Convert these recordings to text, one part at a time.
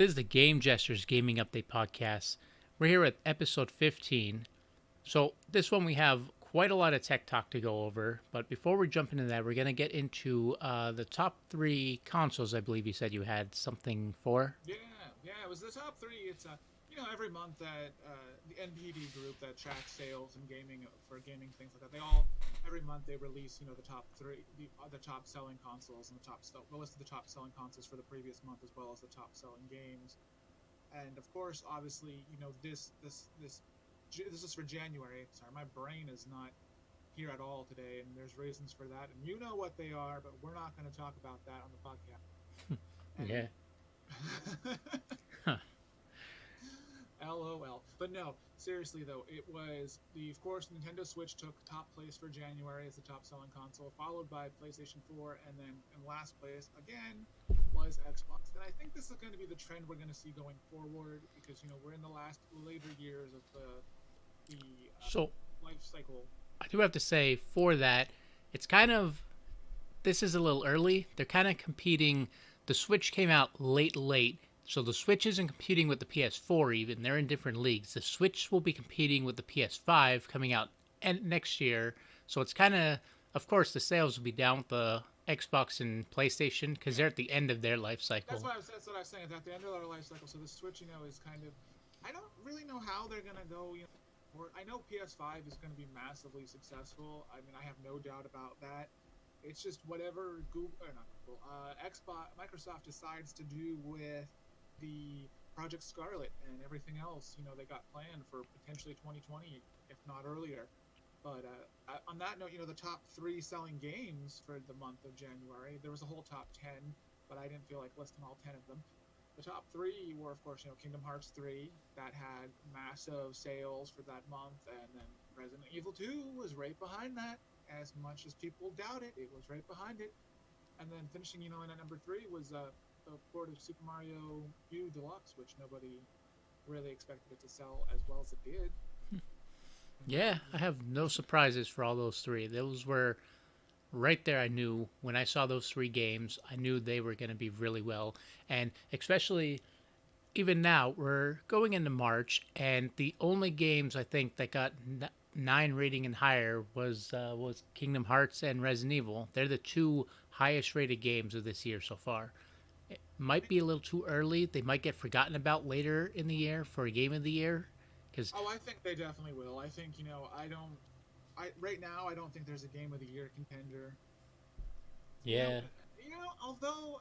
This is the Game Gestures Gaming Update Podcast. We're here with episode 15. So, this one we have quite a lot of tech talk to go over. But before we jump into that, we're going to get into the top three consoles I believe you said you had something for. Yeah, it was the top three. It's every month that the NPD group that tracks sales and gaming for gaming things like that. Every month they release the top three, the top selling consoles and the list of the top selling consoles for the previous month as well as the top selling games. And of course, obviously, this is for January. Sorry, my brain is not here at all today, and there's reasons for that, and you know what they are, but we're not going to talk about that on the podcast. Yeah. LOL. But no, seriously though, it was of course, Nintendo Switch took top place for January as the top selling console, followed by PlayStation 4, and then in last place again was Xbox. And I think this is going to be the trend we're going to see going forward because we're in the later years of the So, life cycle. I do have to say, for that, it's kind of. This is a little early. They're kind of competing. The Switch came out late. So the Switch isn't competing with the PS4 even. They're in different leagues. The Switch will be competing with the PS5 coming out next year. So it's kind of course, the sales will be down with the Xbox and PlayStation because they're at the end of their life cycle. That's what I was saying. At the end of their life cycle. So the Switch, is kind of. I don't really know how they're going to go, I know PS5 is going to be massively successful. I mean, I have no doubt about that. It's just whatever Microsoft decides to do with the Project Scarlet and everything else, they got planned for potentially 2020, if not earlier. But on that note, the top three selling games for the month of January, there was a whole top 10, but I didn't feel like listing all 10 of them. The top three were, of course, Kingdom Hearts 3, that had massive sales for that month, and then Resident Evil 2 was right behind that. As much as people doubt it, it was right behind it. And then finishing, in at number 3 was the port of Super Mario U Deluxe, which nobody really expected it to sell as well as it did. Yeah, I have no surprises for all those three. Those were right there. I knew when I saw those three games, I knew they were going to be really well. And especially even now, we're going into March, and the only games I think that got 9 rating and higher was Kingdom Hearts and Resident Evil. They're the two highest rated games of this year so far. It might be a little too early. They might get forgotten about later in the year for a game of the year. I think they definitely will. I think right now I don't think there's a game of the year contender. Yeah. Although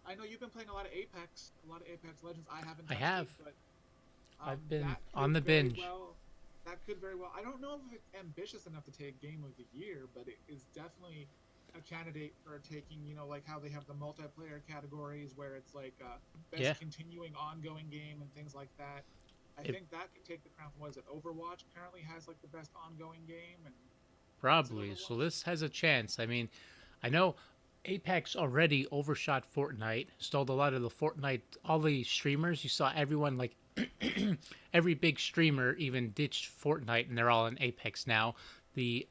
I know you've been playing a lot of Apex Legends. I haven't. I have. It, but I've been on the binge. That could very well. I don't know if it's ambitious enough to take Game of the Year, but it is definitely a candidate for taking, like how they have the multiplayer categories where it's like best continuing ongoing game and things like that. I think that could take the crown from, Overwatch currently has like the best ongoing game. And probably. So this has a chance. I mean, I know Apex already overshot Fortnite, stole a lot of the Fortnite, all the streamers. You saw everyone like every big streamer even ditched Fortnite, and they're all in Apex now. The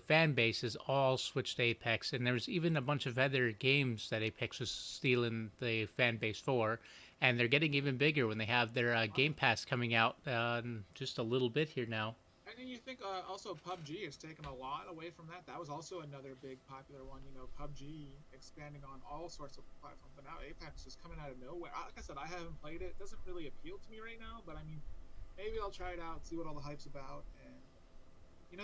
fan base is all switched to Apex, and there's even a bunch of other games that Apex was stealing the fan base for, and they're getting even bigger when they have their Game Pass coming out in just a little bit here now. And then you think also PUBG has taken a lot away from that. That was also another big popular one. PUBG expanding on all sorts of platforms. But now Apex is coming out of nowhere. Like I said, I haven't played it. It doesn't really appeal to me right now. But I mean, maybe I'll try it out, see what all the hype's about. And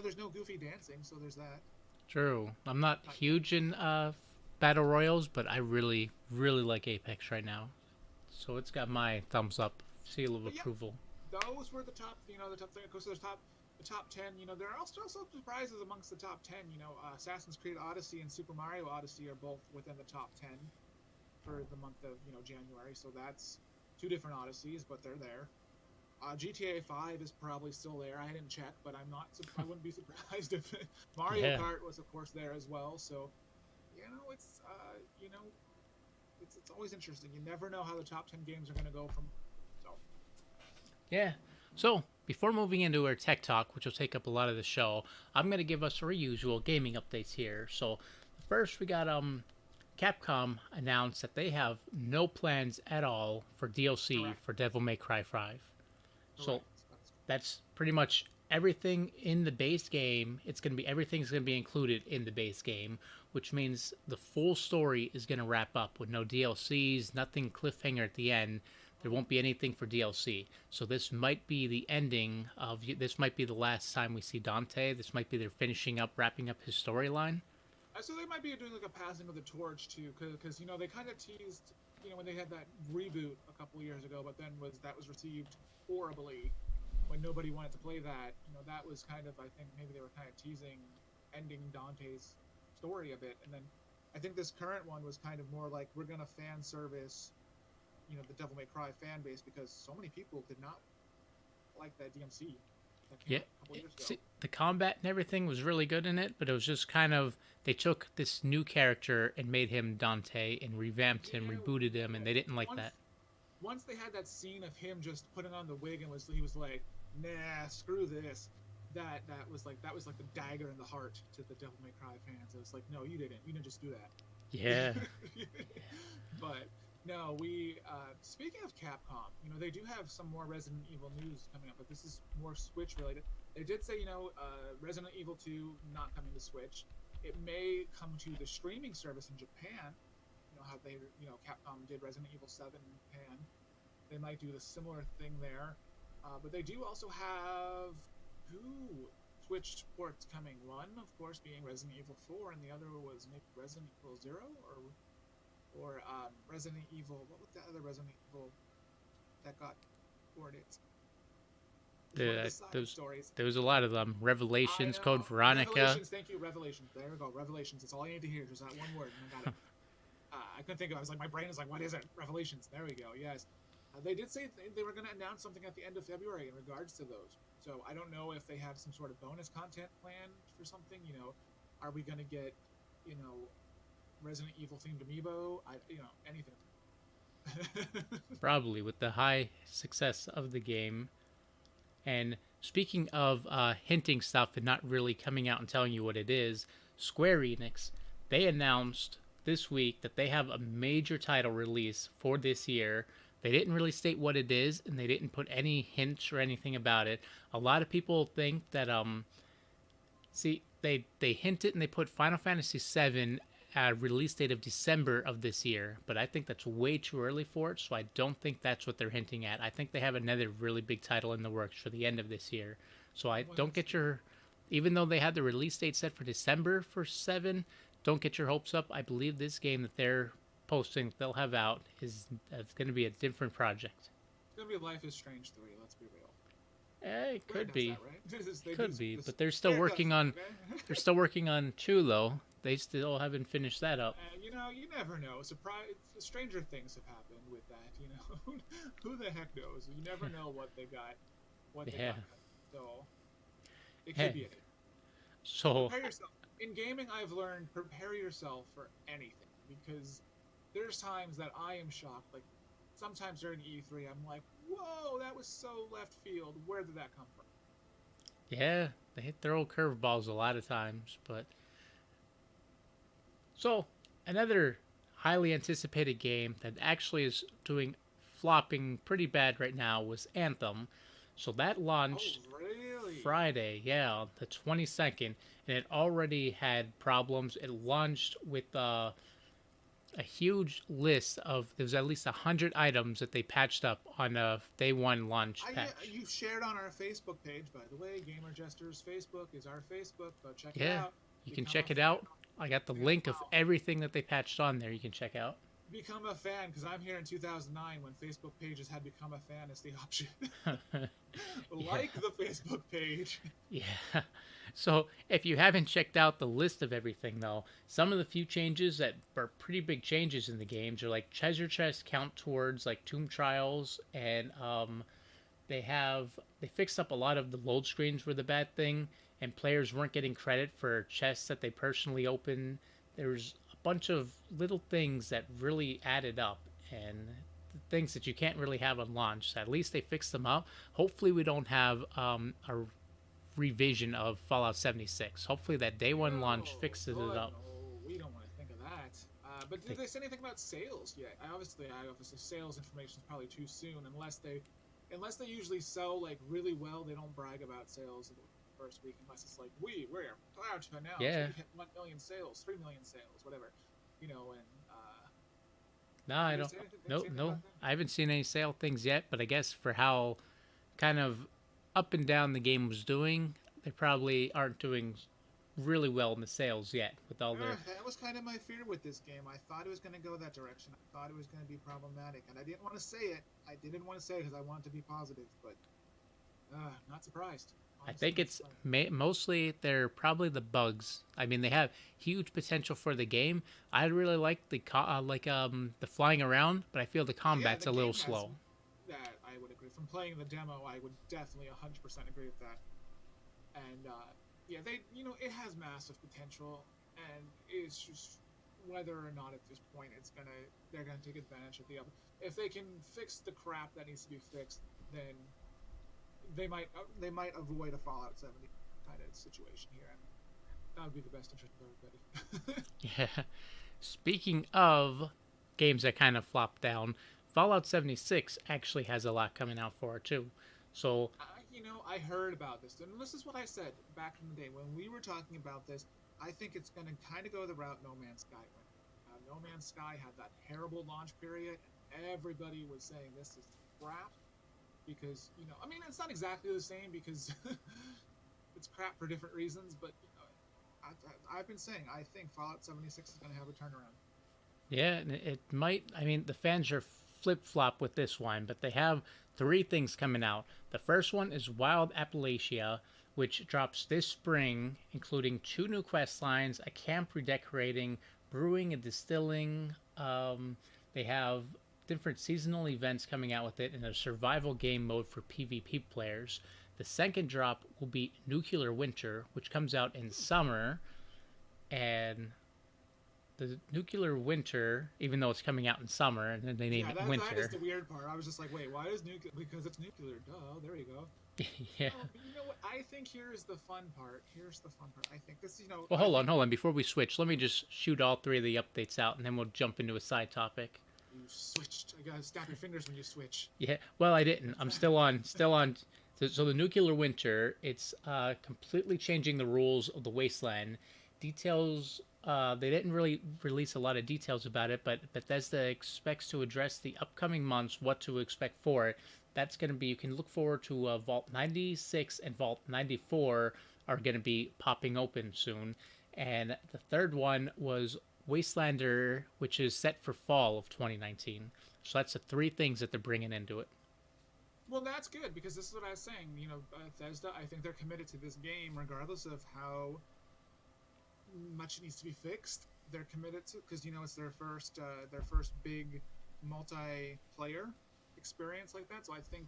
there's no goofy dancing, so there's that. True. I'm not huge in battle royals, but I really, really like Apex right now. So it's got my thumbs up, seal of approval. Those were the top, the top thing. Of course, the top 10. There are also some surprises amongst the top 10. Assassin's Creed Odyssey and Super Mario Odyssey are both within the top 10 for the month of January. So that's two different Odysseys, but they're there. GTA 5 is probably still there. I didn't check, but I wouldn't be surprised if Mario Kart was, of course, there as well. So, it's always interesting. You never know how the top 10 games are going to go from. So. Yeah. So before moving into our tech talk, which will take up a lot of the show, I'm going to give us our usual gaming updates here. So first we got Capcom announced that they have no plans at all for DLC Correct. for Devil May Cry 5. So Correct. that's pretty much everything in the base game. Everything's going to be included in the base game, which means the full story is going to wrap up with no DLCs, nothing cliffhanger at the end. There won't be anything for DLC. So this might be the ending of this might be the last time we see Dante. This might be their wrapping up his storyline. So they might be doing like a passing of the torch too, because you know they kind of teased, you know, when they had that reboot a couple years ago, but then that was received horribly when nobody wanted to play that. You know, that was kind of, I think maybe they were kind of teasing ending Dante's story a bit, and then I think this current one was kind of more like we're gonna fan service, you know, the Devil May Cry fan base because so many people did not like that DMC that came out a couple years ago. See, the combat and everything was really good in it, but it was just kind of they took this new character and made him Dante and revamped him, rebooted him, and they didn't like that. Once they had that scene of him just putting on the wig and he was like, nah, screw this. That was like the dagger in the heart to the Devil May Cry fans. It was like, no, you didn't just do that. Yeah. But no, we speaking of Capcom, you know, they do have some more Resident Evil news coming up, but this is more Switch related. They did say, you know, Resident Evil 2 not coming to Switch. It may come to the streaming service in Japan. You know how Capcom did Resident Evil 7 in Japan. They might do the similar thing there. But they do also have two Switch ports coming. One, of course, being Resident Evil 4, and the other was maybe Resident Evil 0 or Resident Evil. What was that other Resident Evil that got ported? There was a lot of them. Revelations, Code Veronica. Revelations, thank you, Revelations. There we go, Revelations. That's all I need to hear. Just that one word, and I got it. I couldn't think of it. I was like, my brain is like, what is it? Revelations. There we go. Yes. They did say they were going to announce something at the end of February in regards to those. So I don't know if they have some sort of bonus content planned for something. You know, are we going to get, you know, Resident Evil themed amiibo? Anything. Probably with the high success of the game. And speaking of hinting stuff and not really coming out and telling you what it is, Square Enix, they announced this week that they have a major title release for this year. They didn't really state what it is, and they didn't put any hints or anything about it. A lot of people think that they hint it and they put Final Fantasy VII release date of December of this year, but I think that's way too early for it, so I don't think that's what they're hinting at. I think they have another really big title in the works for the end of this year. So even though they had the release date set for December for 7, don't get your hopes up. I believe this game that they're posting they'll have out is going to be a different project. It's going to be Life is Strange 3, let's be real. It could be. That, right? Could be, but they're still working on they're still working on 2 though. They still haven't finished that up. You never know. Stranger things have happened with that. You know, who the heck knows? You never know what they got. So it could be it. So prepare yourself. In gaming, I've learned prepare yourself for anything because there's times that I am shocked. Like sometimes during E3, I'm like, "Whoa, that was so left field. Where did that come from?" Yeah, they hit their old curveballs a lot of times, but. So, another highly anticipated game that actually is flopping pretty bad right now was Anthem. So that launched Friday, the 22nd, and it already had problems. It launched with a huge list there's at least 100 items that they patched up on a day 1 launch patch. You shared on our Facebook page, by the way. Gamer Jester's Facebook is our Facebook. Go check it out. You can check it out. I got the link of everything that they patched on there. You can check out. Become a fan, because I'm here in 2009 when Facebook pages had become a fan as the option. Like the Facebook page. Yeah. So if you haven't checked out the list of everything, though, some of the few changes that are pretty big changes in the games are like treasure chests count towards like Tomb Trials, and they fixed up a lot of the load screens were the bad thing. And players weren't getting credit for chests that they personally opened. There's a bunch of little things that really added up, and things that you can't really have on launch. So at least they fixed them up. Hopefully we don't have a revision of Fallout 76. Hopefully that day 1 launch fixes it up. No, we don't want to think of that. but did they say anything about sales yet? I obviously sales information is probably too soon unless they usually sell like really well. They don't brag about sales in the first week unless it's like we're proud to announce Yeah. we hit 1 million sales, 3 million sales, whatever, and No, I did they don't. say anything, No, no, about that? I haven't seen any sale things yet. But I guess for how kind of up and down the game was doing, they probably aren't doing really well in the sales yet with all their. That was kind of my fear with this game. I thought it was going to go that direction. I thought it was going to be problematic, and I didn't want to say it. I didn't want to say it because I wanted to be positive, but not surprised. I Honestly, think not it's surprised. mostly they're probably the bugs. I mean, they have huge potential for the game. I really like the flying around, but I feel the Yeah, combat's the a little game has slow. that. I would agree. From playing the demo, I would definitely 100% agree with that. And yeah, it has massive potential, and it's just whether or not at this point they're gonna take advantage of the other. If they can fix the crap that needs to be fixed, then they might avoid a Fallout 70 kind of situation here, and that would be the best interest of everybody. Yeah. Speaking of games that kind of flopped down, Fallout 76 actually has a lot coming out for it too. So I heard about this, and this is what I said back in the day when we were talking about this. I think it's going to kind of go the route No Man's Sky went. No Man's Sky had that terrible launch period, and everybody was saying this is crap because I mean, it's not exactly the same because it's crap for different reasons, but I've been saying I think Fallout 76 is going to have a turnaround. yeah, and it might. I mean, the fans are flip flop with this one, but they have three things coming out. The first one is Wild Appalachia, which drops this spring, including two new quest lines, a camp redecorating, brewing and distilling. They have different seasonal events coming out with it, and a survival game mode for PvP players. The second drop will be Nuclear Winter, which comes out in summer, and the Nuclear Winter, even though it's coming out in summer and then they name Yeah, it that is Winter. the weird part. I was just like, wait, why is nuclear? Because it's nuclear. Duh. There you go. Yeah. No, but you know what? I think here's the fun part. Here's the fun part. I think this, Well, I hold on, think hold on. Before we switch, let me just shoot all three of the updates out, and then we'll jump into a side topic. you switched. I gotta snap your fingers when you switch. Yeah. Well, I didn't. I'm still on. Still on. So the Nuclear Winter, it's completely changing the rules of the Wasteland. Details. They didn't really release a lot of details about it, but Bethesda expects to address the upcoming months what to expect for it. That's going to be, you can look forward to Vault 96 and Vault 94 are going to be popping open soon. And the third one was Wastelander, which is set for fall of 2019. So that's the three things that they're bringing into it. Well, that's good because this is what I was saying. Bethesda. I think they're committed to this game regardless of how much needs to be fixed. They're committed to because it's their first big multiplayer experience like that. So I think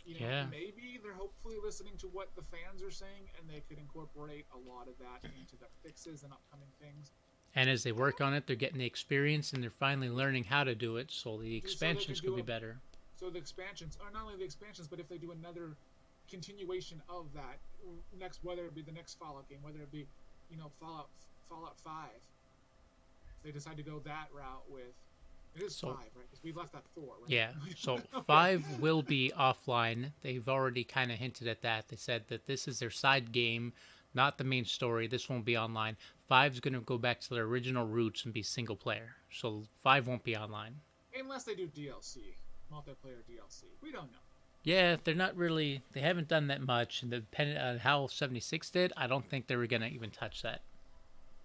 Yeah. maybe they're hopefully listening to what the fans are saying, and they could incorporate a lot of that into the fixes and upcoming things. And as they work on it, they're getting the experience and they're finally learning how to do it. So the So they expansions could could do be better. so the expansions are not only the expansions, but if they do another continuation of that next, whether it be the next Fallout game, whether it be Fallout 5, if they decide to go that route with it is So 5, right? Because we left at 4, yeah. right? So Okay. 5 will be offline. They've already kind of hinted at that. They said that this is their side game, not the main story. This won't be online. Five's going to go back to their original roots and be single player. So 5 won't be online. Unless they do DLC, multiplayer DLC. We don't know. Yeah, they're not really. They haven't done that much. And depending on how 76 did, I don't think they were going to even touch that.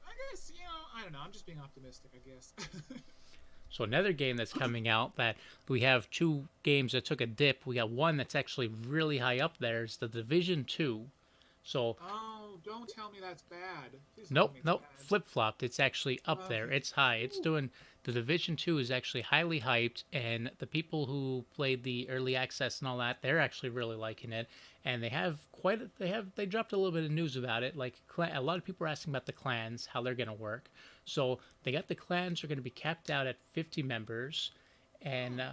I guess, I don't know. I'm just being optimistic, I guess. So another game that's coming out that we have two games that took a dip. We got one that's actually really high up there. It's the Division 2. So Oh, don't tell me that's bad. Please don't tell nope, me it's nope, bad. flip flopped. It's actually up there. Okay. It's high. It's Ooh. doing the Division 2 is actually highly hyped, and the people who played the early access and all that, they're actually really liking it. And they dropped a little bit of news about it. Like a lot of people are asking about the clans, how they're gonna work. So they got the clans are gonna be capped out at 50 members, and Oh,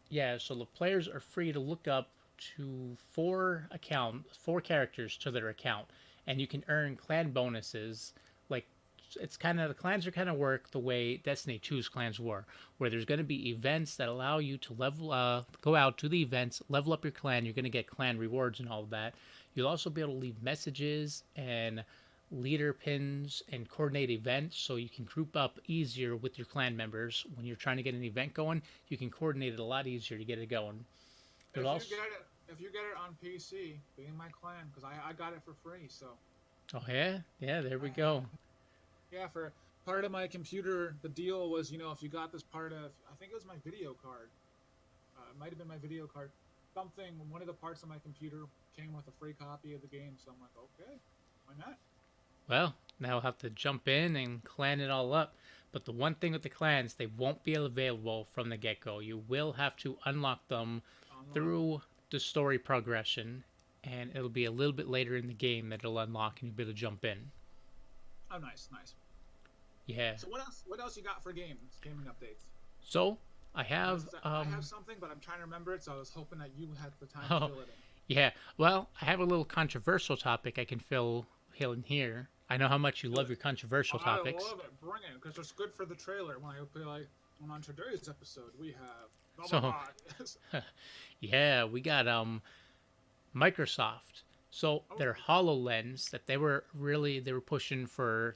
yeah, so the players are free to look up to four characters to their account, and you can earn clan bonuses like it's kind of, the clans are kind of work the way Destiny 2's clans were, where there's going to be events that allow you to level, go out to the events, level up your clan. You're going to get clan rewards and all of that. You'll also be able to leave messages and leader pins and coordinate events, so you can group up easier with your clan members when you're trying to get an event going. You can coordinate it a lot easier to get it going. If But you also, get it, if you get it on PC, be in my clan because I got it for free. So oh yeah, there we go. yeah, for part of my computer, the deal was, if you got this part of, I think it was my video card. It might have been my video card. Something, one of the parts of my computer came with a free copy of the game. So I'm like, okay, why not? Well, now I'll have to jump in and clan it all up. But the one thing with the clans, they won't be available from the get-go. You will have to unlock them through the story progression, and it'll be a little bit later in the game that it'll unlock and you'll be able to jump in. Oh, nice. Yeah. So what else you got for gaming updates? So I have I have something, but I'm trying to remember it, so I was hoping that you had the time Oh. to fill it in. yeah. Well, I have a little controversial topic I can fill in here. I know how much you love your controversial topics. I love it. Bring it, because it's good for the trailer. When I be like, on today's episode, we have. So- Yeah, we got Microsoft. So their HoloLens that they were pushing for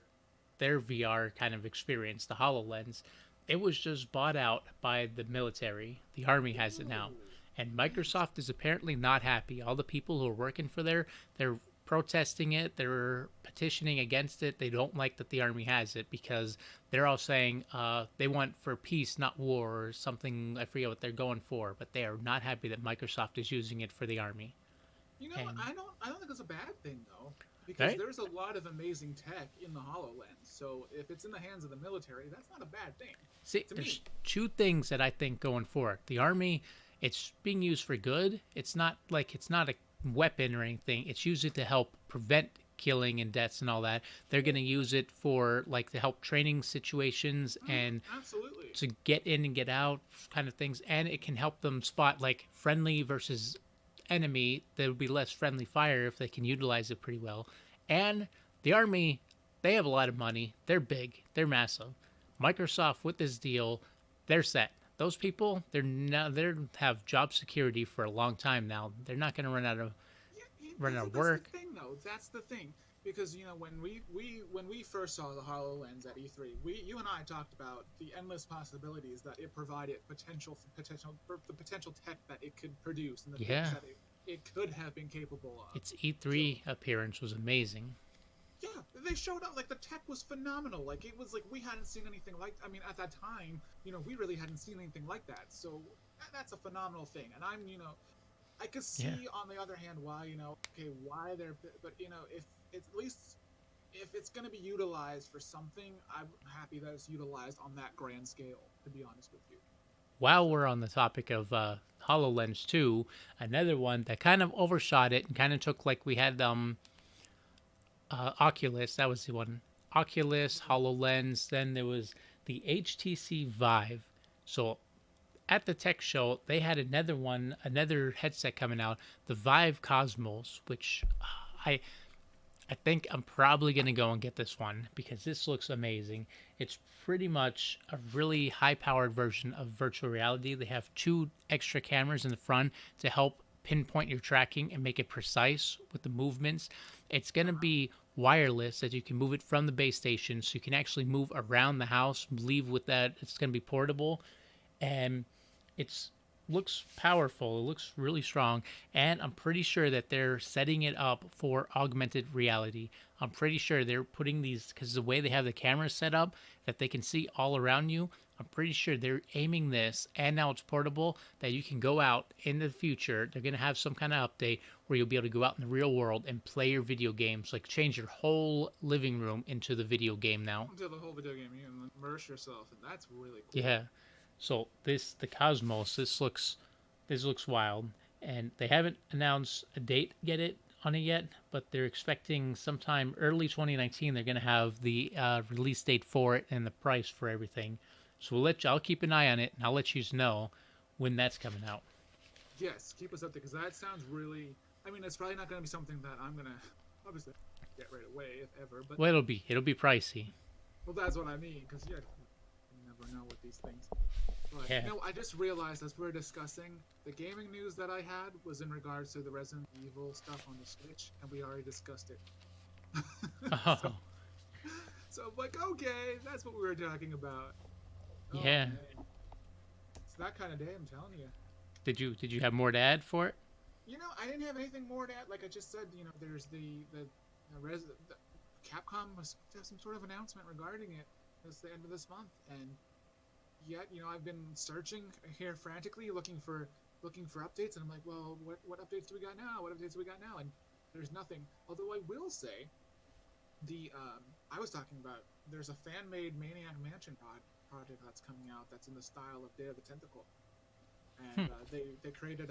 their VR kind of experience, the HoloLens, it was just bought out by the military. The army has it now. And Microsoft is apparently not happy. All the people who are working for they're protesting it. They're petitioning against it. They don't like that the army has it because they're all saying they want for peace, not war, or something. I forget what they're going for, but they are not happy that Microsoft is using it for the army. You know, And- I don't think it's a bad thing though, because Right? there's a lot of amazing tech in the HoloLens. So if it's in the hands of the military, that's not a bad thing. See, To there's me. two things that I think going for it. The army, it's being used for good. It's not a weapon or anything. It's usually to help prevent killing and deaths and all that. They're going to use it for like to help training situations and Absolutely. to get in and get out kind of things, and it can help them spot like friendly versus enemy. There would be less friendly fire if they can utilize it pretty well. And the army, they have a lot of money. They're big. They're massive. Microsoft with this deal, they're set. Those people, they have job security for a long time now. They're not going to run out of run out of work. That's the thing, though. That's the thing, because when we first saw the Hololens at E3, you and I talked about the endless possibilities that it provided, the potential tech that it could produce, and the Yeah. things that it could have been capable of. Its E3 appearance was amazing. Yeah, they showed up, like, the tech was phenomenal. Like, it was like we hadn't seen anything like, I mean, at that time, we really hadn't seen anything like that. So that's a phenomenal thing. And I could see, Yeah. on the other hand, why, why they're, but, if it's at least, if it's going to be utilized for something, I'm happy that it's utilized on that grand scale, to be honest with you. While we're on the topic of HoloLens 2, another one that kind of overshot it and kind of took, like, we had Oculus, that was the one. Oculus, HoloLens, then there was the HTC Vive. So at the tech show, they had another headset coming out, the Vive Cosmos, which I think I'm probably going to go and get this one because this looks amazing. It's pretty much a really high-powered version of virtual reality. They have 2 extra cameras in the front to help pinpoint your tracking and make it precise with the movements. It's going to be wireless, that you can move it from the base station, so you can actually move around the house, leave with that. It's going to be portable, and it looks powerful. It looks really strong, and I'm pretty sure that they're setting it up for augmented reality. I'm pretty sure they're putting these, because the way they have the cameras set up, that they can see all around you. I'm pretty sure they're aiming this, and now it's portable, that you can go out in the future. They're going to have some kind of update where you'll be able to go out in the real world and play your video games, like change your whole living room into the video game now. Into the whole video game, you can immerse yourself, and that's really cool. Yeah. So the Cosmos, this looks wild, and they haven't announced a date on it yet, but they're expecting sometime early 2019. They're going to have the release date for it and the price for everything. So I'll keep an eye on it, and I'll let you know when that's coming out. Yes, keep us up there, because that sounds really, I mean, it's probably not going to be something that I'm going to, obviously, get right away, if ever, but Well, it'll be pricey. Well, that's what I mean, because you never know with these things. But Yeah. no, I just realized as we were discussing, the gaming news that I had was in regards to the Resident Evil stuff on the Switch, and we already discussed it. so, Oh, so I'm like, okay, that's what we were talking about. Oh yeah. man, it's that kind of day. I'm telling you. Did you have more to add for it? I didn't have anything more to add. Like I just said, there's the Capcom must have some sort of announcement regarding it. It's the end of this month, and yet I've been searching here frantically looking for updates, and I'm like, well, what updates do we got now? What updates do we got now? And there's nothing. Although I will say, the I was talking about there's a fan-made Maniac Mansion project that's coming out that's in the style of Day of the Tentacle, and they created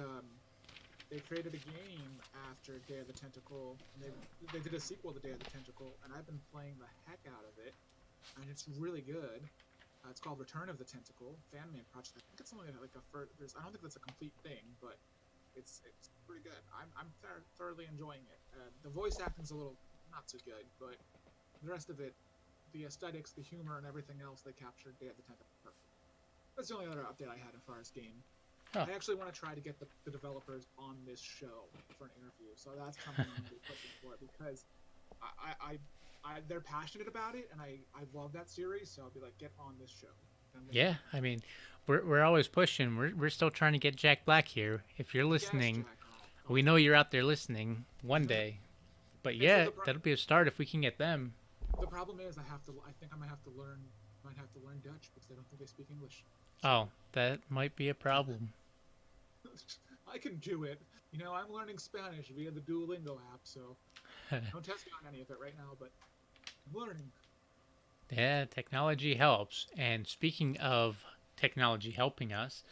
a game after Day of the Tentacle, and they did a sequel to Day of the Tentacle, and I've been playing the heck out of it, and it's really good. It's called Return of the Tentacle, fan-made project. I think it's only like a first. I don't think that's a complete thing, but it's pretty good. I'm thoroughly enjoying it. The voice acting's a little not so good, but the rest of it, the aesthetics, the humor, and everything else they captured Day of the Tentacle perfect. That's the only other update I had as far as game. Huh. I actually want to try to get the developers on this show for an interview, so that's something I'm going to be pushing for because they're passionate about it, and I love that series. So I'll be like, get on this show. Yeah, I mean, we're always pushing. We're still trying to get Jack Black here. If you're Yes, listening, Jack. Oh, we know you're out there listening one day. But Okay, so yeah, that'll be a start if we can get them. the problem is I think I'm gonna have to learn. Might have to learn Dutch because I don't think they speak English. Oh, that might be a problem. I can do it. I'm learning Spanish via the Duolingo app, so don't test me on any of it right now. But I'm learning. Yeah, technology helps. And speaking of technology helping us,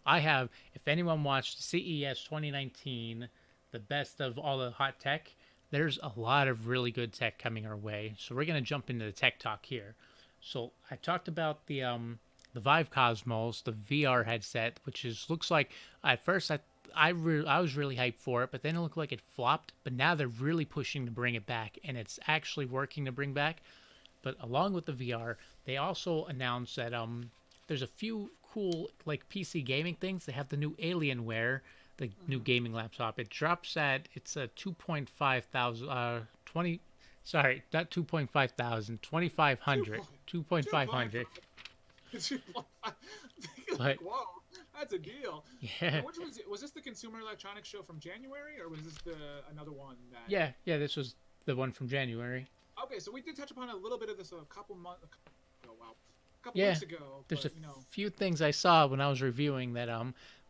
I have, if anyone watched CES 2019, the best of all the hot tech, there's a lot of really good tech coming our way. So we're going to jump into the tech talk here. So I talked about the Vive Cosmos, the VR headset, which looks like at first I was really hyped for it, but then it looked like it flopped. But now they're really pushing to bring it back, and it's actually working to bring back. But along with the VR, they also announced that there's a few cool like PC gaming things. They have the new Alienware, the new gaming laptop. It drops at it's a 2.5 thousand 20 sorry, not 2.5 thousand, 2500, 2.500. 2.5. But Whoa, that's a deal. yeah. Which was this the Consumer Electronics Show from January, or was this another one that? Yeah, this was the one from January. Okay, so we did touch upon a little bit of this a couple months. Oh wow, a couple Yeah, weeks ago. there's a But few things I saw when I was reviewing that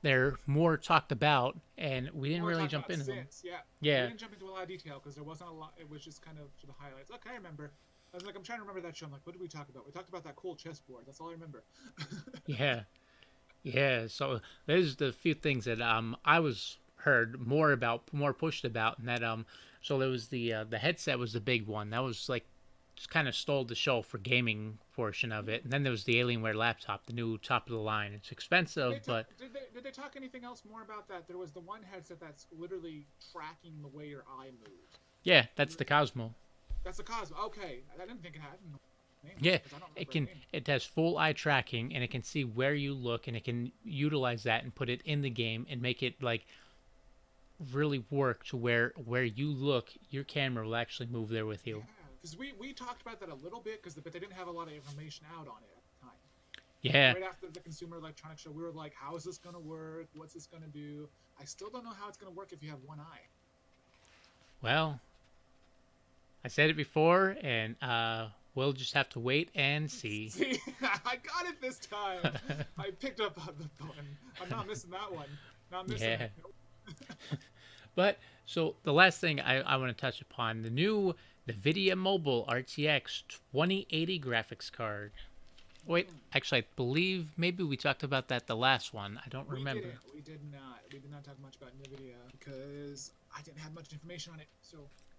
they're more talked about, and we didn't we're really talking jump about into them. since, yeah. Yeah, We didn't jump into a lot of detail because there wasn't a lot. It was just kind of to the highlights. Okay, I remember. I was like, I'm trying to remember that show. I'm like, what did we talk about? We talked about that cool chessboard. That's all I remember. yeah, yeah. So there's the few things that I was heard more about, more pushed about, and that so there was the headset was the big one. That was like just kind of stole the show for gaming portion of it. And then there was the Alienware laptop, the new top of the line. It's expensive, but Did they talk anything else more about that? There was the one headset that's literally tracking the way your eye moves. yeah, that's the Cosmo. That's the Cosmo. Okay, I didn't think it had a name. Yeah, 'Cause I don't it remember can. a name. It has full eye tracking, and it can see where you look, and it can utilize that and put it in the game and make it like really work to where you look, your camera will actually move there with you. Yeah, because we talked about that a little bit, but they didn't have a lot of information out on it at the time. Yeah, Right after the Consumer Electronics Show, we were like, how is this going to work? What's this going to do? I still don't know how it's going to work if you have one eye. well, I said it before, and we'll just have to wait and see. See, I got it this time. I picked up on the button. I'm not missing that one. Not missing Yeah. it. But so the last thing I want to touch upon the new NVIDIA Mobile RTX 2080 graphics card. Wait, actually, I believe maybe we talked about that the last one. I don't remember. We did not. We did not talk much about NVIDIA because I didn't have much information on it. So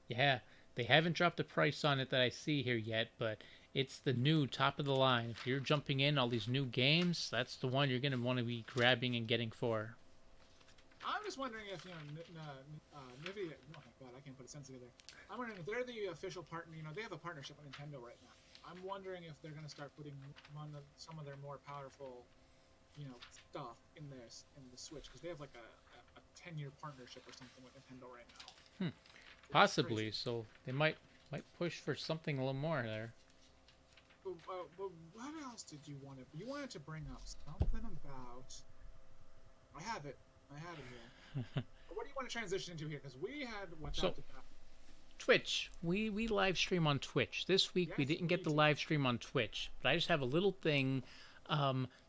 Yeah, they haven't dropped a price on it that I see here yet, but it's the new top of the line. If you're jumping in all these new games, that's the one you're going to want to be grabbing and getting for. I'm just wondering if NVIDIA. Oh my god, I can't put a sentence together. I'm wondering if they're the official partner. They have a partnership with Nintendo right now. I'm wondering if they're gonna start putting some of their more powerful, stuff in the Switch because they have like a 10-year partnership or something with Nintendo right now. Hmm. It's crazy. Possibly. So they might push for something a little more there. But what else did you want to? You wanted to bring up something about. I have it. I have it here. What do you want to transition into here? Because we had what's So- out to that. Twitch. We live stream on Twitch. This week we Yes, didn't get we the did. live stream on Twitch, but I just have a little thing.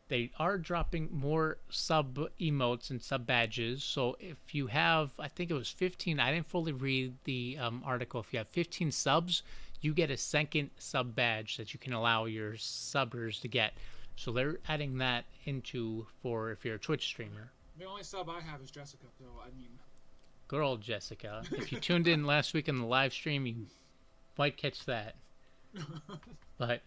They are dropping more sub emotes and sub badges. So if you have, I think it was 15. I didn't fully read the article. If you have 15 subs, you get a second sub badge that you can allow your subbers to get. So they're adding that into for if you're a Twitch streamer. The only sub I have is Jessica, so I mean. Good old Jessica. If you tuned in last week on the live stream, you might catch that. But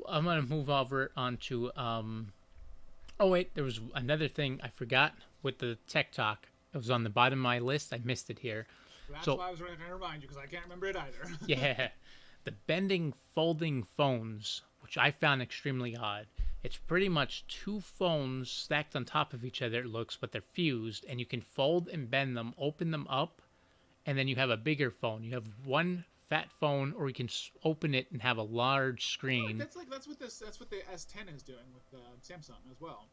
I'm gonna move over onto oh wait, there was another thing I forgot with the tech talk. It was on the bottom of my list. I missed it here. That's So- why I was trying to remind you because I can't remember it either. Yeah, the bending folding phones, which I found extremely odd. It's pretty much two phones stacked on top of each other, it looks, but they're fused, and you can fold and bend them, open them up, and then you have a bigger phone. You have one fat phone, or you can open it and have a large screen. That's what the S10 is doing with Samsung as well.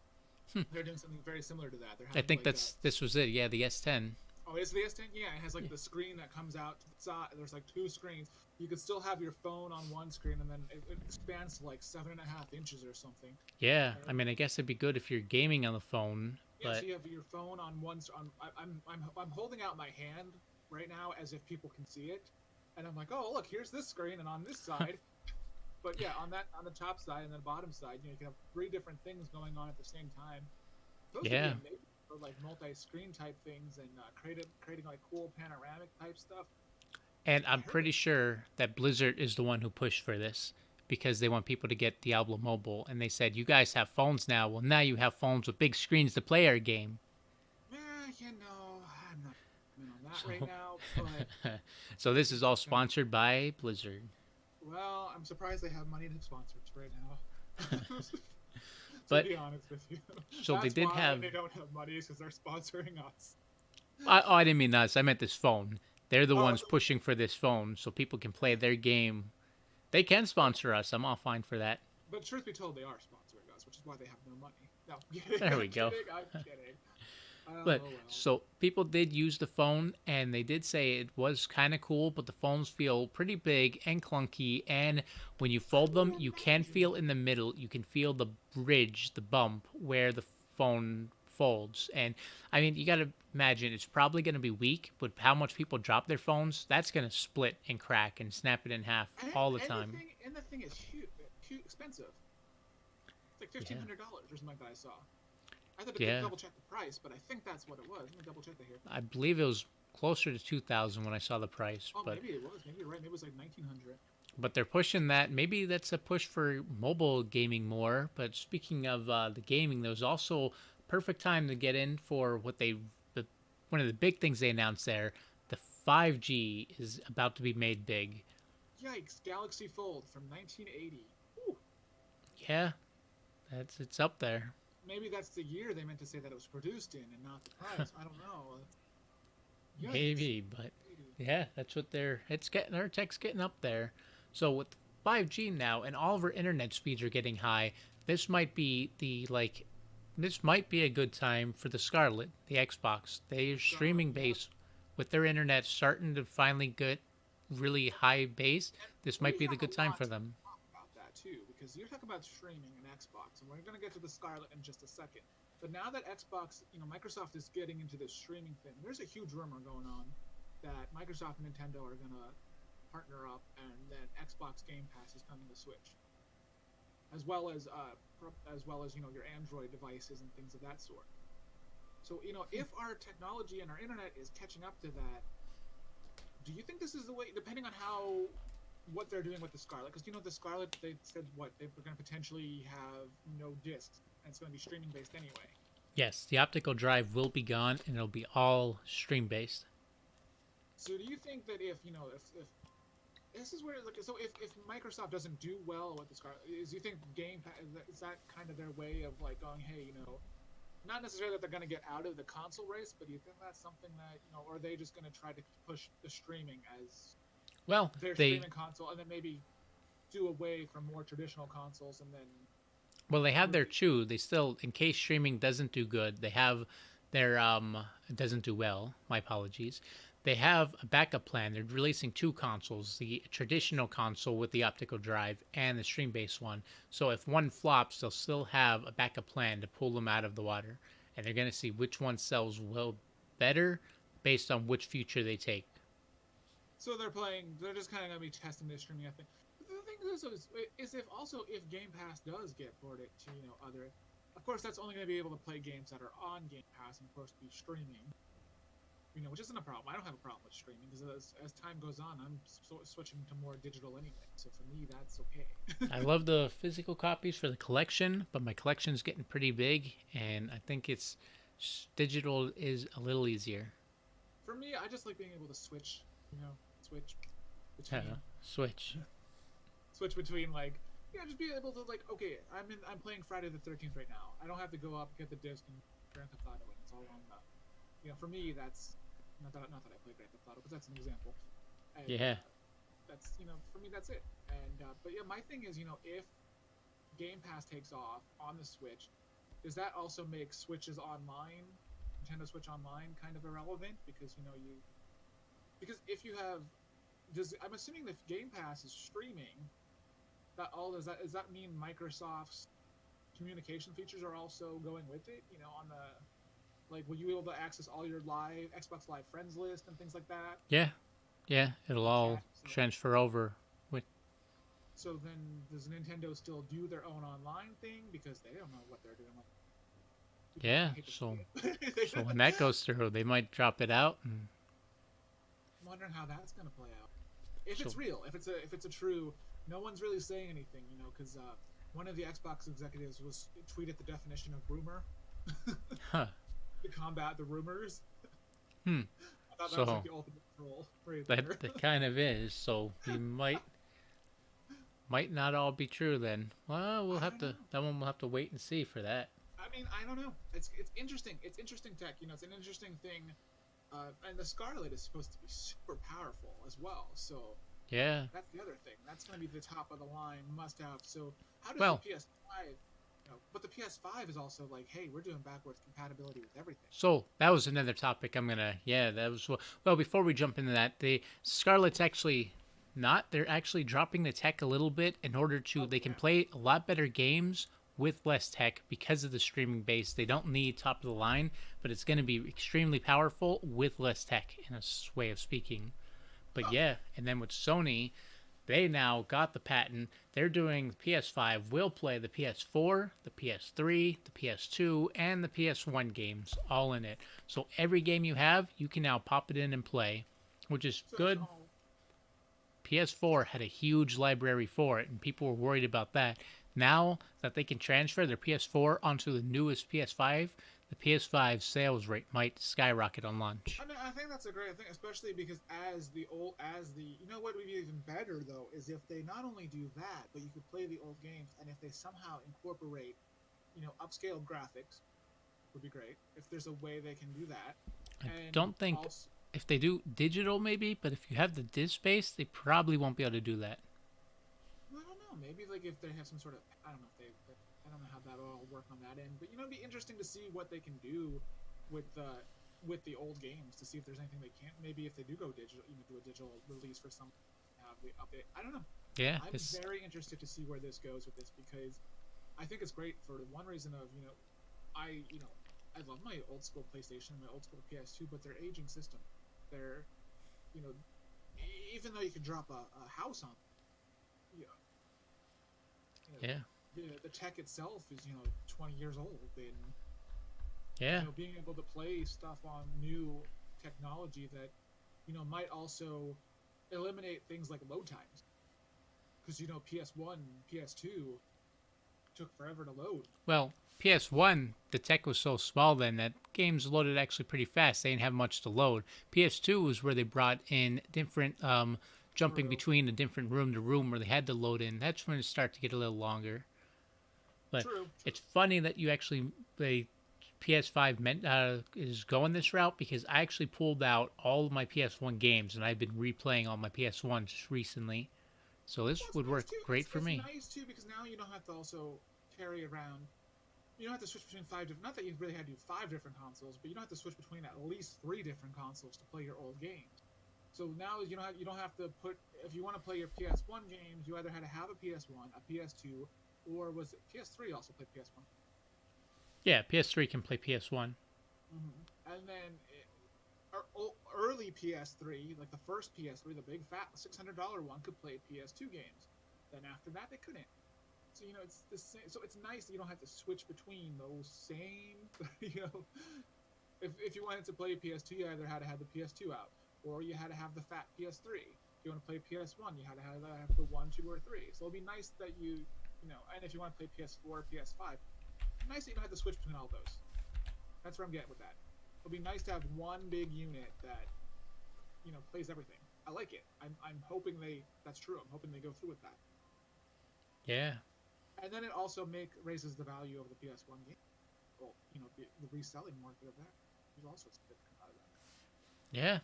They're doing something very similar to that. They're I having, think like, this was it. Yeah, the S10. Oh, is the S10? Yeah, it has like the screen that comes out to the side. There's like two screens. You could still have your phone on one screen, and then it expands to like 7.5 inches or something. Yeah, I mean, I guess it'd be good if you're gaming on the phone, Yeah, but so you have your phone on one. I'm holding out my hand right now as if people can see it, and I'm like, oh look, here's this screen, and on this side. But yeah, on the top side and the bottom side, you can have 3 different things going on at the same time. Those would be Yeah. amazing for like multi-screen type things and creating like cool panoramic type stuff. and I'm pretty sure that Blizzard is the one who pushed for this because they want people to get Diablo Mobile, and they said, you guys have phones now. Well, now you have phones with big screens to play our game. I'm not in on that right now. But So this is all sponsored by Blizzard. well, I'm surprised they have money to sponsor it right now. But- to be honest with you, So they That's did why have. They don't have money because they're sponsoring us. I didn't mean us. I meant this phone. They're the Oh. ones pushing for this phone so people can play their game. They can sponsor us. I'm all fine for that. But truth be told, they are sponsoring us, which is why they have no money. No, There we I'm go. Kidding, I'm kidding. But Oh, well. so people did use the phone, and they did say it was kind of cool, but the phones feel pretty big and clunky. And when you fold them, you can feel in the middle. You can feel the bridge, the bump where the phone folds. And I mean, you got to imagine it's probably going to be weak, but how much people drop their phones, that's going to split and crack and snap it in half all the time. And the thing is huge, expensive. It's like $1,500 or something like that I saw. I had to Yeah. double check the price, but I think that's what it was. Let me double check that here. I believe it was closer to 2,000 when I saw the price, Oh, but maybe it was. Maybe you're right. Maybe it was like 1,900. they're pushing that. Maybe that's a push for mobile gaming more. But speaking of the gaming, there was also perfect time to get in for what one of the big things they announced there. The 5G is about to be made big. Yikes! Galaxy Fold from 1980. Ooh, Yeah, it's up there. maybe that's the year they meant to say that it was produced in, and not the price. I don't know. Yikes. Maybe, but yeah, that's what our tech's getting up there. So with 5G now and all of our internet speeds are getting high, this might be this might be a good time for the Scarlet, the Xbox. They're streaming base with their internet starting to finally get really high base. This might be the good time for them. Talk about that too, because you're talking about streaming and Xbox, and we're going to get to the Scarlet in just a second. But now that Xbox, Microsoft is getting into this streaming thing, there's a huge rumor going on that Microsoft and Nintendo are going to partner up, and that Xbox Game Pass is coming to Switch, as well as your Android devices and things of that sort. So if our technology and our internet is catching up to that, do you think this is the way? Depending on what they're doing with the Scarlet, because the Scarlet, they said they were going to potentially have no discs, and it's going to be streaming based anyway. Yes, the optical drive will be gone and it'll be all stream based. So do you think that if this is where like so if Microsoft doesn't do well with the Scarlet, is you think Game Pass is that kind of their way of like going, hey, not necessarily that they're going to get out of the console race, but do you think that's something that or are they just going to try to push the streaming as Well, their they streaming console, and then maybe do away from more traditional consoles, and then well they have their chew. They still, in case streaming doesn't do good, they have their doesn't do well. My apologies. They have a backup plan. They're releasing two consoles: the traditional console with the optical drive and the stream-based one. So if one flops, they'll still have a backup plan to pull them out of the water, and they're gonna see which one sells well better based on which feature they take. so they're just kind of going to be testing their streaming. I think. But the thing is if Game Pass does get ported to other, of course that's only going to be able to play games that are on Game Pass and of course be streaming. Which isn't a problem. I don't have a problem with streaming because as time goes on, I'm switching to more digital anyway. So for me, that's okay. I love the physical copies for the collection, but my collection's getting pretty big, and I think it's digital is a little easier. For me, I just like being able to switch. Switch Yeah, between Switch. like just be able to like okay, I'm playing Friday the 13th right now. I don't have to go up get the disc and Grand Theft Auto, and it's all on the. For me, that's not that I play Grand Theft Auto, but that's an example. And, Yeah. That's for me that's it. And but yeah, my thing is if Game Pass takes off on the Switch, does that also make Switches online, Nintendo Switch Online, kind of irrelevant because because if you have I'm assuming that if Game Pass is streaming, does that mean Microsoft's communication features are also going with it? On the like, will you be able to access all your live Xbox Live friends list and things like that? Yeah, it'll all Yeah, so- transfer over. So then, does Nintendo still do their own online thing because they don't know what they're doing? Yeah, I hate to so say it. so when that goes through, they might drop it out. And I'm wondering how that's going to play out. If it's So- real, if it's a true, no one's really saying anything, because one of the Xbox executives tweeted the definition of rumor huh. to combat the rumors. Hmm. I thought that So- was like the ultimate troll right there. That kind of is. So we might not all be true then. Well, I don't know. that one we'll have to wait and see for that. I mean, I don't know. It's interesting. It's interesting tech. It's an interesting thing. And the Scarlet is supposed to be super powerful as well. So Yeah. that's the other thing. That's going to be the top of the line must have. So how does Well- the PS5? But the PS5 is also like, hey, we're doing backwards compatibility with everything. So that was another topic that was well before we jump into that, the Scarlet's actually not they're actually dropping the tech a little bit in order to they can play a lot better games with less tech because of the streaming base. They don't need top of the line, but it's going to be extremely powerful with less tech in a way of speaking. But yeah, and then with Sony, they now got the patent. They're doing the PS5 will play the PS4, the PS3, the PS2, and the PS1 games all in it. So every game you have, you can now pop it in and play, which is So good. it's all- PS4 had a huge library for it, and people were worried about that. Now that they can transfer their PS4 onto the newest PS5, the PS5 sales rate might skyrocket on launch. I mean, I think that's a great thing, especially because what would be even better though is if they not only do that, but you could play the old games, and if they somehow incorporate, upscaled graphics, would be great. If there's a way they can do that, I and don't think also, if they do digital, maybe, but if you have the disk space, they probably won't be able to do that. I don't know. Maybe like if they have some sort of, I don't know if I don't know how that will all work on that end, but it'd be interesting to see what they can do with the old games to see if there's anything they can't. Maybe if they do go digital, do a digital release for some, have the update. I don't know. Yeah, I'm 'cause- very interested to see where this goes with this because I think it's great for one reason of I love my old school PlayStation and my old school PS2, but they're aging system. They're even though you could drop a house on, you know, yeah, the tech itself is 20 years old, and yeah. being able to play stuff on new technology that might also eliminate things like load times because PS1 PS2 took forever to load. Well, PS1, the tech was so small then that games loaded actually pretty fast. They didn't have much to load. PS2 was where they brought in different jumping True. between a different room to room where they had to load in, that's when it started to get a little longer. But True. it's funny that you actually the PS5 is going this route because I actually pulled out all of my PS1 games and I've been replaying all my PS1 just recently. So Well, this it's would nice work too. great for It's me. nice too because now you don't have to also carry around. You don't have to switch between five different. Not that you really had to do five different consoles, but you don't have to switch between at least three different consoles to play your old games. So now you don't have to put if you want to play your PS1 games, you either had to have a PS1, a PS2, or was it PS3 also played PS1? Yeah, PS3 can play PS1. And then early PS3, like the first PS3, the big fat $600 one, could play PS2 games. Then after that, they couldn't. So it's the same. So it's nice that you don't have to switch between those same. You know, if you wanted to play PS2, you either had to have the PS2 out, or you had to have the fat PS3. If you want to play PS1, you had to have the 1, 2, or 3. So it'll be nice that and if you want to play PS4, PS5, nice that you don't have to switch between all those. That's where I'm getting with that. It'll be nice to have one big unit that plays everything. I like it. I'm hoping that's true. I'm hoping they go through with that. Yeah. And then it also raises the value of the PS1 game. Well, the reselling market of that. There's all sorts of good things out of that. Yeah.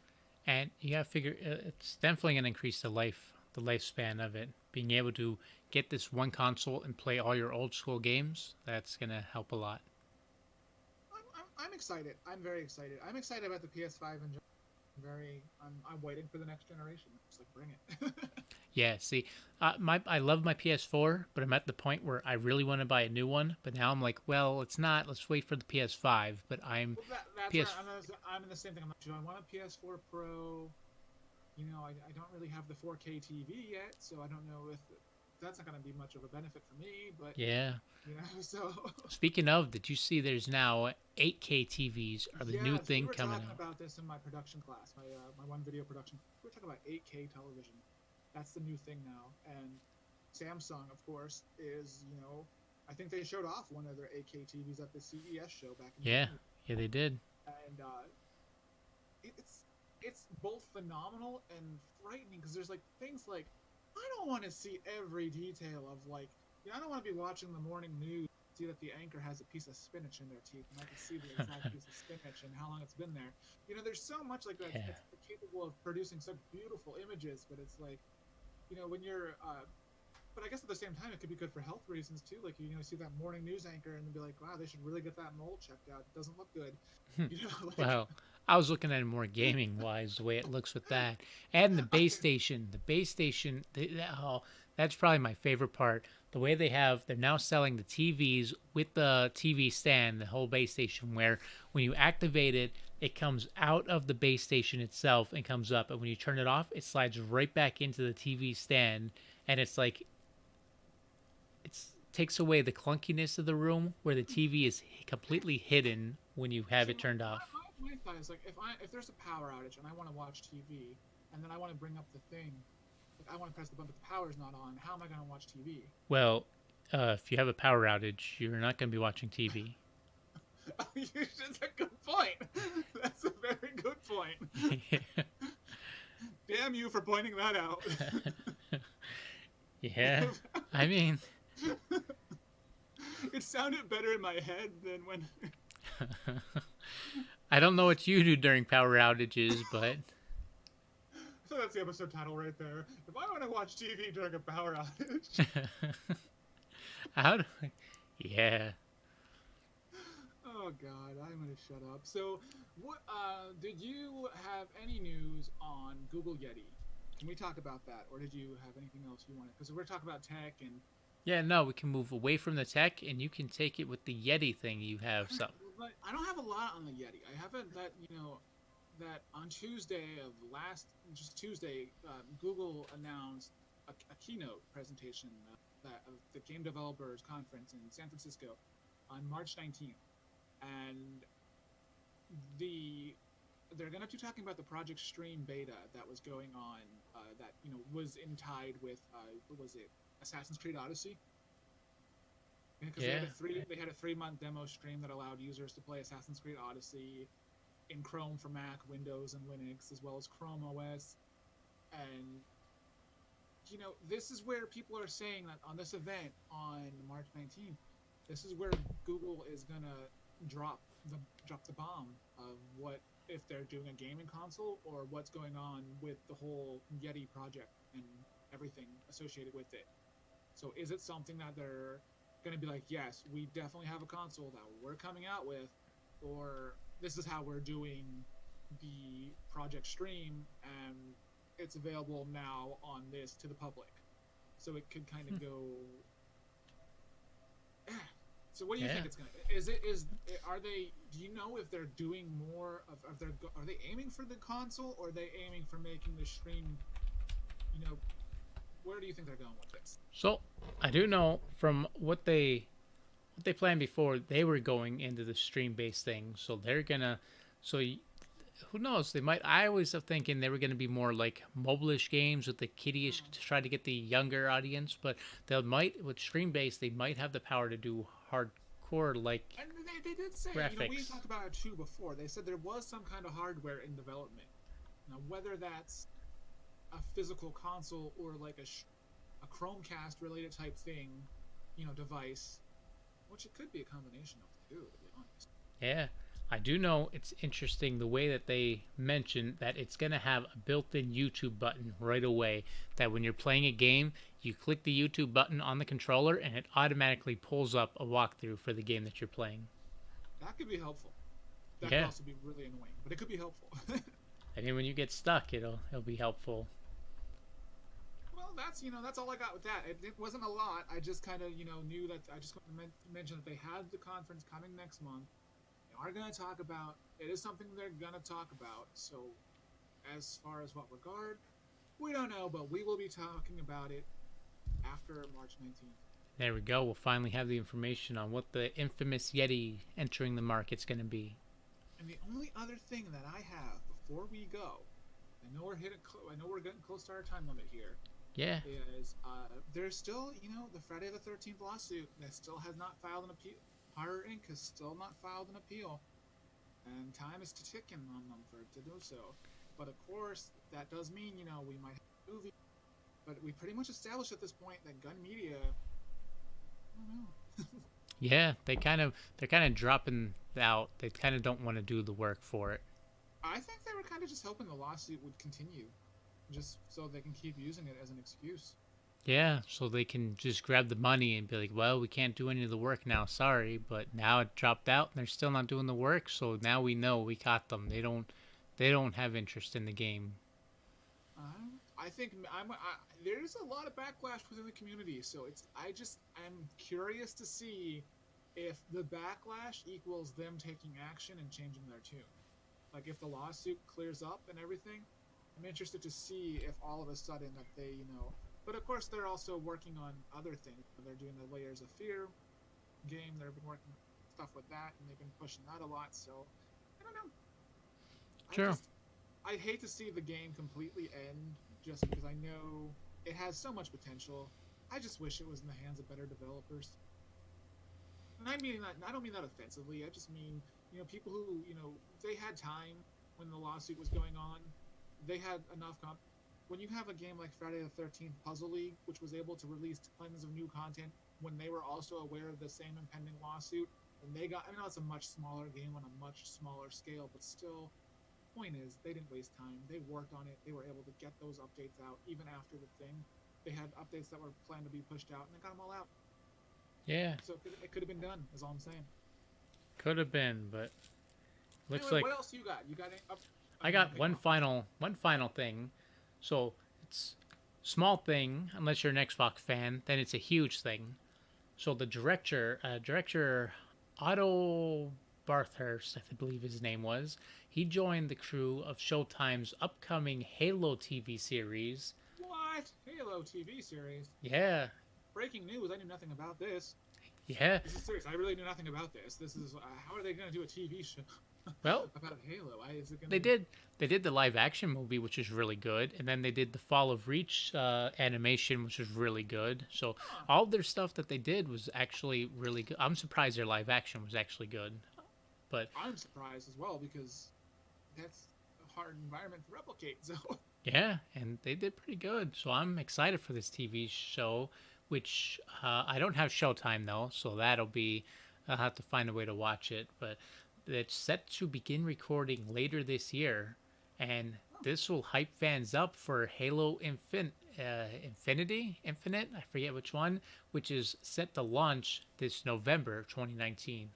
And you gotta figure it's definitely gonna increase the lifespan of it. Being able to get this one console and play all your old school games, that's gonna help a lot. I'm excited. I'm very excited. I'm excited about the PS5 and I'm waiting for the next generation. Just like bring it. Yeah, see, I love my PS4, but I'm at the point where I really want to buy a new one. But now I'm like, well, it's not. Let's wait for the PS5. But I'm Well, that's PS. where I'm in the same thing. I'm like, do I want a PS4 Pro? I don't really have the 4K TV yet, so I don't know if that's not going to be much of a benefit for me. But Yeah. so Speaking of, did you see there's now 8K TVs are the new yes, we thing were coming talking out? about this in my production class, my one video production. We were talking about 8K television. That's the new thing now, and Samsung, of course, is I think they showed off one of their 8K TVs at the CES show back in Yeah, January. yeah, they did. And it's both phenomenal and frightening because there's like things like I don't want to see every detail of I don't want to be watching the morning news, see that the anchor has a piece of spinach in their teeth, and I can see the exact piece of spinach and how long it's been there. There's so much like that. Yeah. It's capable of producing such beautiful images, but it's like, when you're but I guess at the same time, it could be good for health reasons too. Like see that morning news anchor and be like, wow, they should really get that mold checked out. It doesn't look good. Well, I was looking at it more gaming wise, the way it looks with that, and the base station. The base station, that's probably my favorite part. The way they're now selling the TVs with the TV stand, the whole base station, where when you activate it, it comes out of the base station itself and comes up, and when you turn it off, it slides right back into the TV stand, and it's like it takes away the clunkiness of the room where the TV is completely hidden when you have it turned off. My thought is like if there's a power outage and I want to watch TV and then I want to bring up the thing, like I want to press the button but the power's not on. How am I going to watch TV? Well, if you have a power outage, you're not going to be watching TV. That's a good point. That's a very good point. Damn you for pointing that out. Yeah, I mean, it sounded better in my head than when. I don't know what you do during power outages, but So that's the episode title right there. If I want to watch TV during a power outage. how do yeah. Oh God, I'm gonna shut up. So, what did you have any news on Google Yeti? Can we talk about that, or did you have anything else you wanted? Because we're talking about tech and. Yeah, no, we can move away from the tech, and you can take it with the Yeti thing you have. So I don't have a lot on the Yeti. I haven't that on Tuesday just Tuesday, Google announced a keynote presentation of the Game Developers Conference in San Francisco on March 19th, and they're going to be talking about the Project Stream beta that was going on, that was in tied with what was it, Assassin's Creed Odyssey. Because they had a 3-month demo stream that allowed users to play Assassin's Creed Odyssey in Chrome for Mac, Windows, and Linux, as well as Chrome OS. And this is where people are saying that on this event on March 19th, this is where Google is gonna drop drop the bomb of what if they're doing a gaming console or what's going on with the whole Yeti project and everything associated with it. So is it something that they're gonna be like, yes, we definitely have a console that we're coming out with, or this is how we're doing the project stream and it's available now on this to the public. So it could kind of go. So what do you Yeah. think it's gonna? Is are they? Do you know if they're doing more of their? Are they aiming for the console or are they aiming for making the stream? You know, where do you think they're going with this? So I do know from what they planned before, they were going into the stream based thing. So they're gonna. So who knows? They might. I always have thinking they were gonna be more like mobile-ish games with the kiddie-ish to try to get the younger audience. But they might with stream based, they might have the power to do hardcore like And they did say, we graphics. talked about it too before. They said there was some kind of hardware in development. Now, whether that's a physical console or like a Chromecast related type thing, device, which it could be a combination of the two, to be honest. Yeah, I do know it's interesting the way that they mention that it's going to have a built-in YouTube button right away. That when you're playing a game, you click the YouTube button on the controller and it automatically pulls up a walkthrough for the game that you're playing. That could be helpful. That could Yeah, also be really annoying, but it could be helpful. and then when you get stuck, it'll be helpful. Well, that's all I got with that. It wasn't a lot. I just kind of knew that I just wanted to mention that they had the conference coming next month. They are going to talk about it is something they're going to talk about. So, as far as what regard, we don't know, but we will be talking about it after March 19th. There we go. We'll finally have the information on what the infamous Yeti entering the market's going to be. And the only other thing that I have before we go, I know we're getting close to our time limit here. Yeah, Is there's still the Friday the 13th lawsuit that still has not filed an appeal. Horror Inc. has still not filed an appeal, and time is ticking on them for it to do so. But of course, that does mean we might have a movie. But we pretty much established at this point that Gun Media, I don't know. yeah. They're kind of dropping out. They kind of don't want to do the work for it. I think they were kind of just hoping the lawsuit would continue, just so they can keep using it as an excuse. Yeah, so they can just grab the money and be like, well, we can't do any of the work now, sorry. But now it dropped out and they're still not doing the work, so now we know we caught them. They don't have interest in the game. I think there's a lot of backlash within the community, so I'm curious to see if the backlash equals them taking action and changing their tune. Like if the lawsuit clears up and everything, I'm interested to see if all of a sudden that they. But of course, they're also working on other things. They're doing the Layers of Fear game. They've been working stuff with that, and they've been pushing that a lot. So I don't know. Sure. I'd hate to see the game completely end just because I know it has so much potential. I just wish it was in the hands of better developers. And I don't mean that offensively. I just mean, people who, they had time when the lawsuit was going on. They had enough when you have a game like Friday the 13th Puzzle League, which was able to release tons of new content when they were also aware of the same impending lawsuit, and I know it's a much smaller game on a much smaller scale, but still, point is, they didn't waste time. They worked on it. They were able to get those updates out even after the thing. They had updates that were planned to be pushed out, and they got them all out. Yeah, So it could have been done, is all I'm saying. could have been, but looks Anyway, like what else you got? You got any I got okay, one final thing. So it's small thing unless you're an Xbox fan, then it's a huge thing. So the director Otto Bathurst, I believe his name was, he joined the crew of Showtime's upcoming Halo TV series. What? Halo TV series? Yeah, Breaking news, I knew nothing about this. yeah. This is serious. I really knew nothing about this. This is how are they going to do a TV show Well, about Halo? Is it going they to? did the live action movie, which is really good, and then they did the Fall of Reach animation, which was really good. So Huh, all their stuff that they did was actually really good. I'm surprised their live action was actually good, but I'm surprised as well because that's a hard environment to replicate. So Yeah, and they did pretty good. So I'm excited for this TV show, which I don't have Showtime though, so that'll be I'll have to find a way to watch it. But it's set to begin recording later this year, and Oh, this will hype fans up for Infinite, I forget which one, which is set to launch this November 2019.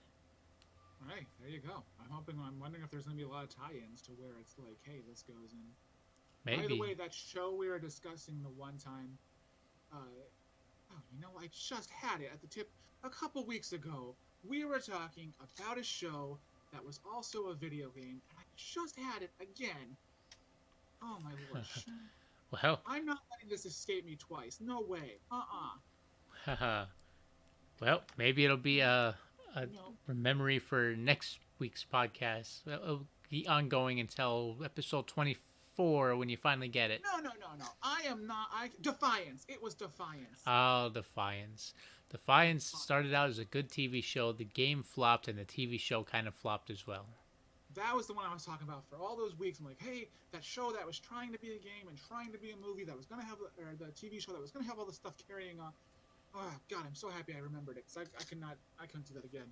all right, there you go. I'm wondering if there's going to be a lot of tie-ins to where it's like, hey, this goes in. By the way, Maybe. that show we were discussing the one time, I just had it at the tip a couple weeks ago. We were talking about a show that was also a video game, and I just had it again. Oh my lord. Well, I'm not letting this escape me twice. No way. haha. Well, maybe it'll be a No. memory for next week's podcast. It'll be ongoing until episode 24 when you finally get it. No. I am not. Defiance. It was Defiance. Oh, Defiance. Defiance started out as a good TV show. The game flopped, and the TV show kind of flopped as well. That was the one I was talking about for all those weeks. I'm like, hey, that show that was trying to be a game and trying to be a movie that was gonna have, or the TV show that was gonna have all the stuff carrying on. Oh God, I'm so happy I remembered it because I couldn't do that again.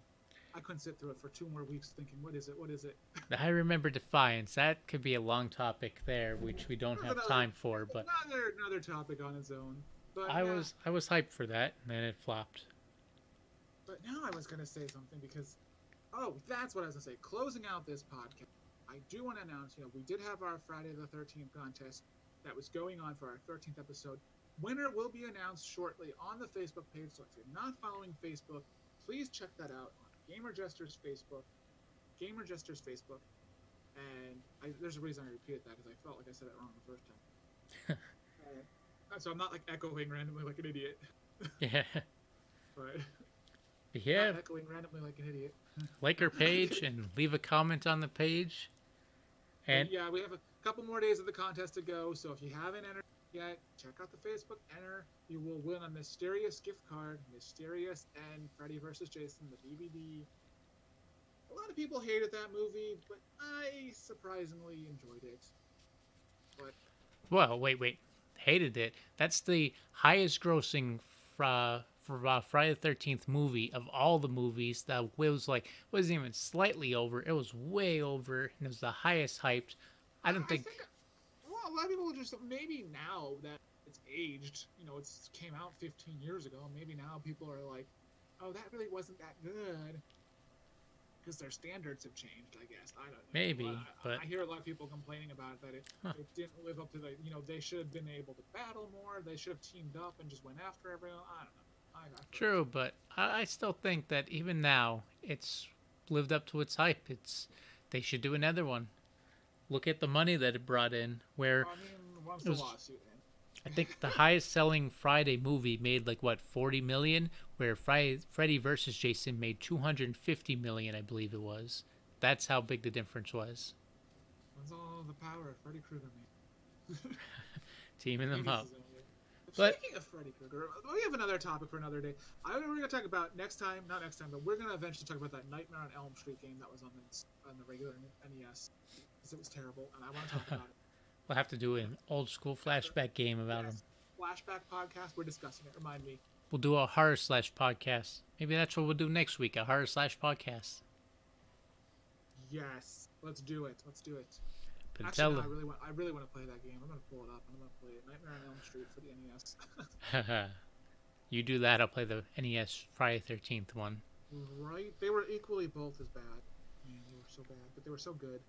I couldn't sit through it for 2 more weeks thinking, what is it? What is it? I remember Defiance. That could be a long topic there, which we don't have time for. But Another topic on its own. But I was hyped for that, and then it flopped. but now I was gonna say something because, oh, that's what I was gonna say. Closing out this podcast, I do want to announce, we did have our Friday the 13th contest that was going on for our 13th episode. Winner will be announced shortly on the Facebook page. So if you're not following Facebook, please check that out on Gamer Jester's Facebook. Gamer Jester's Facebook. And there's a reason I repeated that because I felt like I said it wrong the first time. So I'm not like echoing randomly like an idiot. Yeah. But Yeah, not echoing randomly like an idiot. like our page and leave a comment on the page. And Yeah, we have a couple more days of the contest to go. So if you haven't entered yet, check out the Facebook. Enter. You will win a mysterious gift card. Mysterious and Freddy vs. Jason, the DVD. A lot of people hated that movie, but I surprisingly enjoyed it. But well, wait, hated it. That's the highest grossing for Friday the 13th movie of all the movies. That was like wasn't even slightly over. It was way over, and it was the highest hyped. I don't think. well, a lot of people just maybe now that it's aged, it's came out 15 years ago. Maybe now people are like, oh, that really wasn't that good. Because their standards have changed, I guess. I don't know. Maybe, but I hear a lot of people complaining about it, that it didn't live up to they should have been able to battle more. They should have teamed up and just went after everyone. I don't know. true. But I still think that even now, it's lived up to its hype. They should do another one. Look at the money that it brought in. Where I mean, once it the was, lawsuit ends. I think the highest selling Friday movie made like what 40 million, where Freddy versus Jason made 250 million, I believe it was. That's how big the difference was. When's all the power of Freddy Krueger made? Teaming them Maybe up. this is only- But Speaking of Freddy Krueger, we have another topic for another day. We're going to talk about not next time, but we're going to eventually talk about that Nightmare on Elm Street game that was on the regular NES. Because it was terrible, and I want to talk about it. we'll have to do an old school flashback game about them. Yes. Flashback podcast, we're discussing it. Remind me. We'll do a horror slash podcast. Maybe that's what we'll do next week, a horror slash podcast. Yes, let's do it. Let's do it. But Actually, no, tell I really want to play that game. I'm going to pull it up and I'm going to play it. Nightmare on Elm Street for the NES. them. You do that, I'll play the NES Friday 13th one. Right? They were equally both as bad. Man, they were so bad, but they were so good.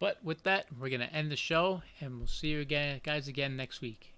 But with that, we're going to end the show, and we'll see you again, guys again next week.